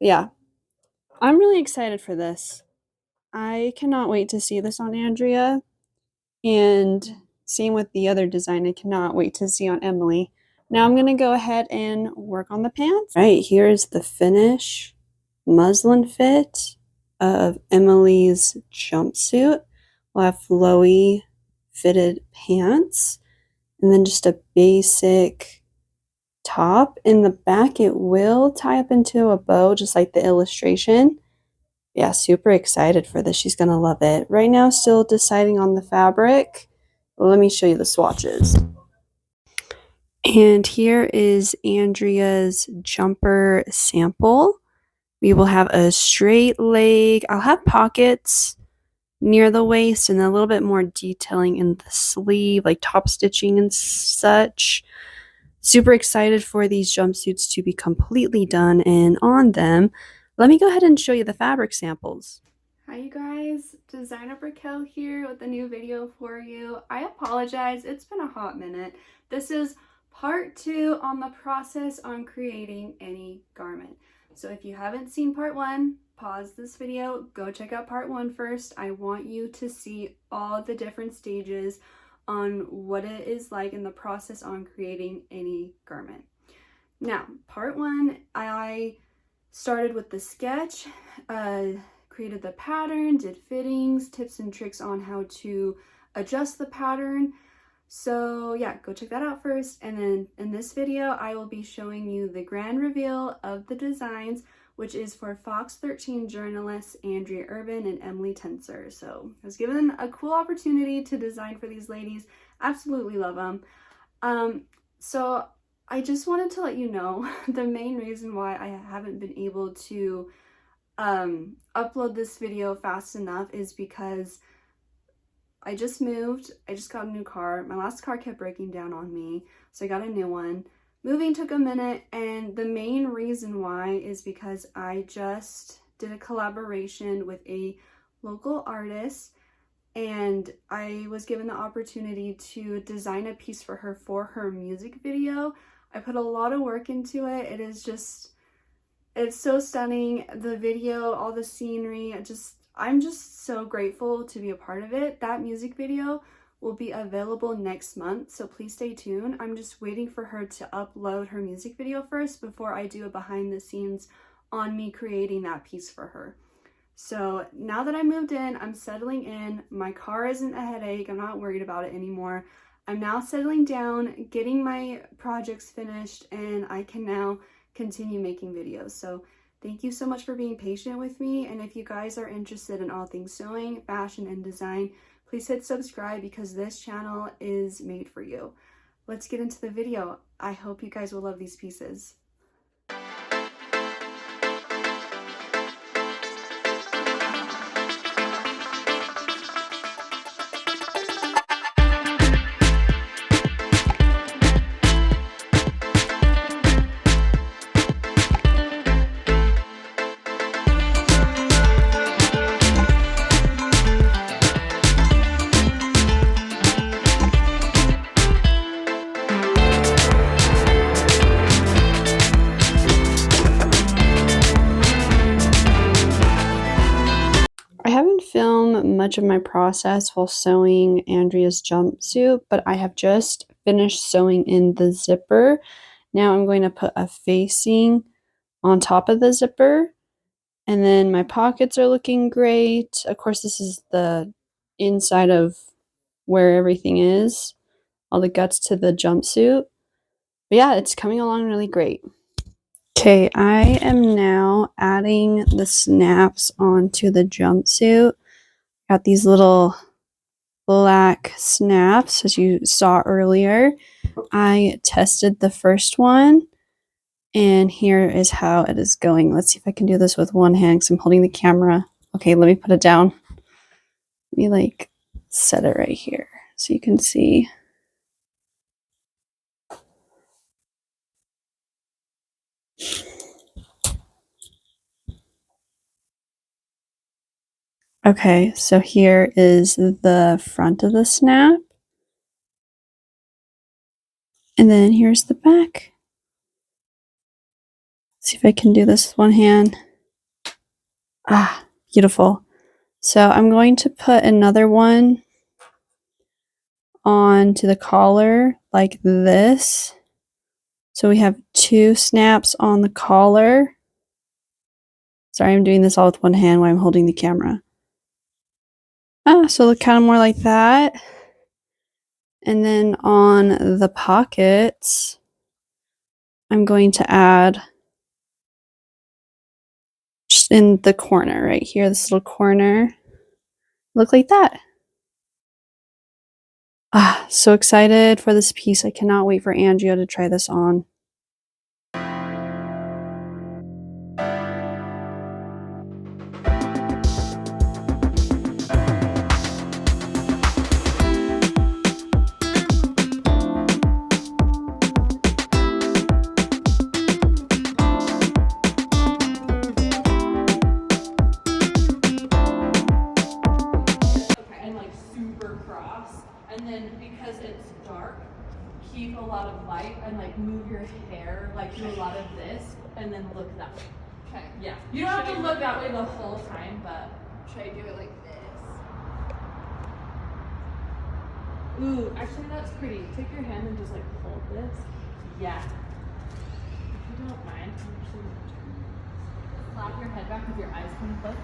Yeah, I'm really excited for this. I cannot wait to see this on Andrea, and same with the other design. I cannot wait to see on Emily. Now I'm going to go ahead and work on the pants. All right, here's the finish muslin fit of Emily's jumpsuit. We'll have flowy fitted pants and then just a basic top. In the back, it will tie up into a bow, just like the illustration. Yeah, super excited for this. She's gonna love it. Right now, still deciding on the fabric. Let me show you the swatches. And here is Andrea's jumper sample. We will have a straight leg. I'll have pockets near the waist and a little bit more detailing in the sleeve, like top stitching and such. Super excited for these jumpsuits to be completely done and on them. Let me go ahead and show you the fabric samples. Hi you guys, Designer Brickell here with a new video for you. I apologize, it's been a hot minute. This is part 2 on the process on creating any garment. So if you haven't seen part 1, pause this video, go check out part 1 first. I want you to see all the different stages on what it is like in the process on creating any garment. Now, part 1, I started with the sketch, created the pattern, did fittings, tips and tricks on how to adjust the pattern. So yeah, go check that out first. And then in this video, I will be showing you the grand reveal of the designs, which is for Fox 13 journalists Andrea Urban and Emily Tencer. So I was given a cool opportunity to design for these ladies. Absolutely love them. So I just wanted to let you know the main reason why I haven't been able to upload this video fast enough is because I just moved. I just got a new car. My last car kept breaking down on me, so I got a new one. Moving took a minute, and the main reason why is because I just did a collaboration with a local artist, and I was given the opportunity to design a piece for her music video. I put a lot of work into it. It's so stunning. The video, all the scenery, I'm just so grateful to be a part of it. That music video will be available next month, so please stay tuned. I'm just waiting for her to upload her music video first before I do a behind the scenes on me creating that piece for her. So now that I moved in, I'm settling in. My car isn't a headache. I'm not worried about it anymore. I'm now settling down, getting my projects finished, and I can now continue making videos. So thank you so much for being patient with me. And if you guys are interested in all things sewing, fashion, and design, please hit subscribe because this channel is made for you. Let's get into the video. I hope you guys will love these pieces. I haven't filmed much of my process while sewing Andrea's jumpsuit, but I have just finished sewing in the zipper. Now I'm going to put a facing on top of the zipper, and then my pockets are looking great. Of course, this is the inside of where everything is, all the guts to the jumpsuit. But yeah, it's coming along really great. Okay, I am now adding the snaps onto the jumpsuit. Got these little black snaps, as you saw earlier. I tested the first one, and here is how it is going. Let's see if I can do this with one hand because I'm holding the camera. Okay, let me put it down. Let me set it right here so you can see. Okay, so here is the front of the snap. And then here's the back. Let's see if I can do this with one hand. Ah, beautiful. So I'm going to put another one onto the collar like this. So we have 2 snaps on the collar. Sorry, I'm doing this all with one hand while I'm holding the camera. So look kind of more like that. And then on the pockets, I'm going to add just in the corner right here, this little corner. Look like that. So excited for this piece. I cannot wait for Andrea to try this on. And then because it's dark, keep a lot of light and like move your hair, like do a lot of this, and then look that way. Okay. Yeah. You don't have to look that way the whole time, but should I do it like this? Ooh, actually that's pretty. Take your hand and just like hold this. Yeah. If you don't mind, actually flap your head back with your eyes kind of closed.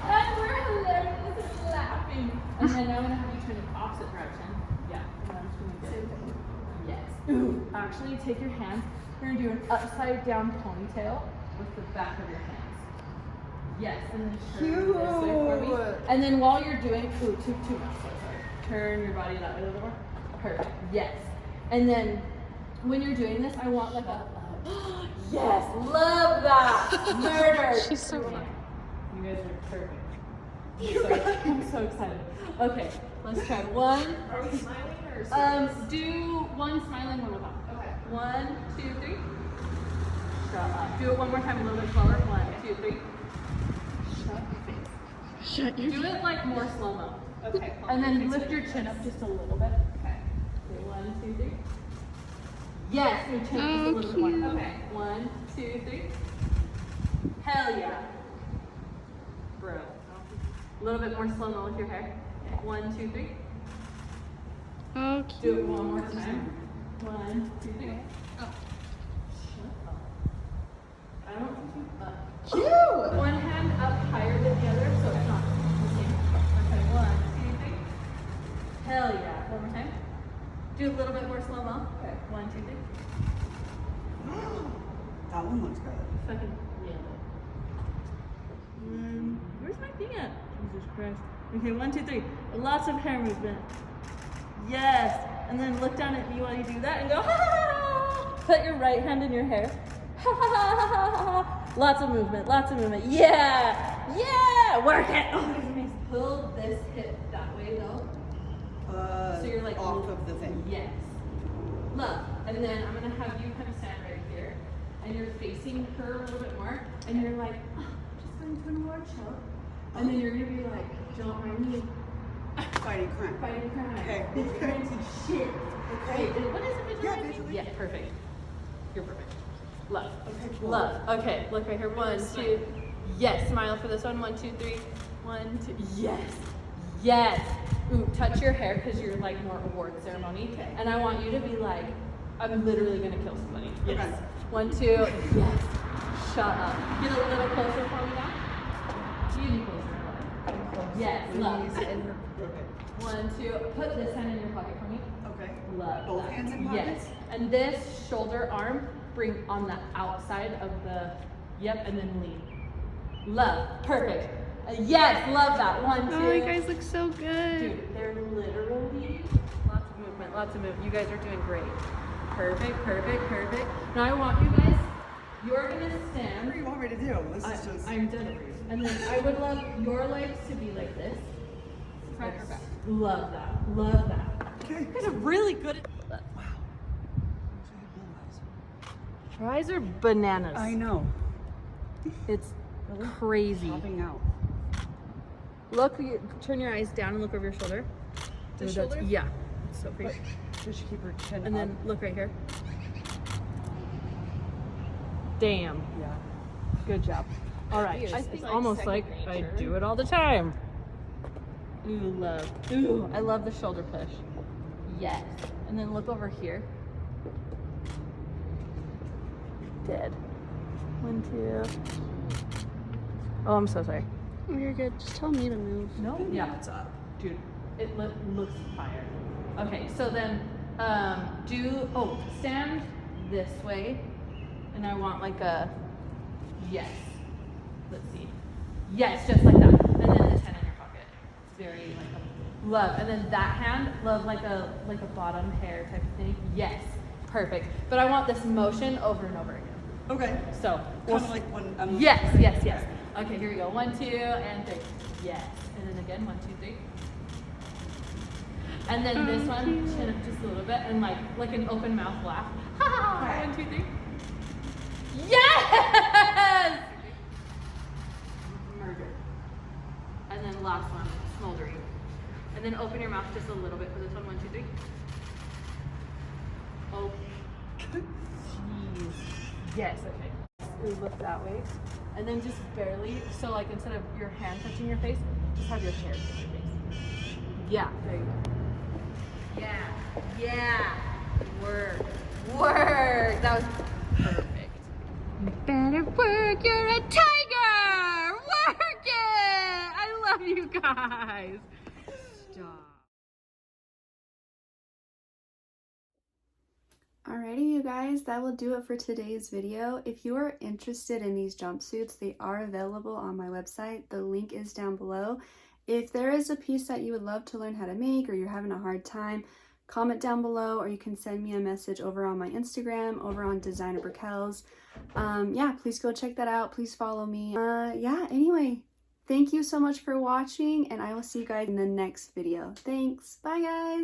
And we're hilarious laughing. And then I'm gonna have you turn the opposite direction. Yeah. And I'm just gonna do it. Yes. Ooh. Actually, take your hands. We're gonna do an upside down ponytail with the back of your hands. Yes. And then turn this way for me. And then while you're doing, too much. So sorry. Turn your body that way a little more. Perfect. Yes. And then when you're doing this, I want like a. Yes. Love that. Murder. She's so funny. You guys are perfect. I'm so excited. Okay, let's try one. Are we smiling or do one smiling, one without. Okay. 1, 2, 3. Shut up. Do it one more time, a little bit slower. 1, 2, 3. Shut your face. Shut your Do it like more slow-mo. Okay. And then lift your chin up just a little bit. Okay. 1, 2, 3. Yes, your chin up just a little bit more. Okay. 1, 2, 3. Hell yeah. Bro. A little bit more slow-mo with your hair. 1, 2, 3. Oh, cute. Do it one more time. 1, 2, 3. Oh. Shut up. I don't think you Cute. One hand up higher than the other, so it's not the same. Okay, 1, 2, 3. Hell yeah. One more time. Do a little bit more slow-mo. Okay. 1, 2, 3. That one looks good. Fucking nailed it. Where's my thing at? Jesus Christ. Okay, 1, 2, 3. Lots of hair movement. Yes. And then look down at me while you do that and go, ha ha ha. Put your right hand in your hair. Ha ha ha ha ha ha. Lots of movement, lots of movement. Yeah. Yeah. Work it. Oh, nice. Pull this hip that way though. So you're like off of the thing. Yes. Love. And then I'm gonna have you kind of stand right here, and you're facing her a little bit more, and you're like, oh, just going to more chill. And then you're gonna be like, don't mind me. Fighting crime. Fighting crime. Okay. Vigilante shit. Okay. Wait, what is a vigilante? Yeah, vigilante. Yeah, perfect. You're perfect. Love. Okay, cool. Love. Okay, look right here. 1, 2. Yes, smile for this one. 1, 2, 3. 1, 2. Yes. Yes. Ooh, touch your hair because you're like more award ceremony. Okay. And I want you to be like, I'm literally gonna kill somebody. Yes. Okay. 1, 2. Yes. Shut up. Get a little closer for me now. You need closer. Yes. Love. Okay. 1, 2. Put this hand in your pocket for me. Okay. Love. Both that. hands in pockets? Yes. And this shoulder arm, bring on the outside of the, yep, and then lean. Love. Perfect. Yes, love that. 1, 2. Oh, you guys look so good. Dude, they're literally lots of movement, lots of movement. You guys are doing great. Perfect, perfect, perfect. Now I want you guys, you're gonna stand. What do you want me to do? This is just. I'm done. And then I would love your legs to be like this. Front or back. Love that. Love that. Okay. You guys are really good at that. Wow. Fries are bananas. I know. It's crazy. Popping out. Look, turn your eyes down and look over your shoulder. The shoulder? Yeah. It's so pretty. Does she keep her chin And then up? look right here. Damn. Yeah. Good job. All right. It's almost like I do it all the time. Ooh, love. Ooh, I love the shoulder push. Yes. And then look over here. Dead. 1, 2. Oh, I'm so sorry. Oh, you're good. Just tell me to move. No? Yeah, it's up. Dude, it looks fire. Okay, so then stand this way. And I want like a, yes. Let's see. Yes, just like that. And then this hand in your pocket. It's very like a love. And then that hand, love like a bottom hair type of thing. Yes, perfect. But I want this motion over and over again. Okay. So Kind of like when I'm yes, yes, yes. Okay, here we go. 1, 2, and 3. Yes. And then again, 1, 2, 3. And then this one, chin up just a little bit, and like an open mouth laugh. Ha ha ha! 1, 2, 3. Yes! Murder. And then last one, smoldering. And then open your mouth just a little bit for this one. 1, 2, 3. Oh. Jeez. Yes, okay. We look that way. And then just barely, so like instead of your hand touching your face, just have your hair touch your face. Yeah, there you go. Yeah, yeah. Work. Work. That was perfect. You better work. You're a tiger. Work it. I love you guys. Stop. Alrighty, you guys, that will do it for today's video. If you are interested in these jumpsuits, they are available on my website. The link is down below. If there is a piece that you would love to learn how to make or you're having a hard time, comment down below, or you can send me a message over on my Instagram, over on Designer Brickels. Yeah, please go check that out. Please follow me. Yeah, anyway, thank you so much for watching, and I will see you guys in the next video. Thanks. Bye, guys.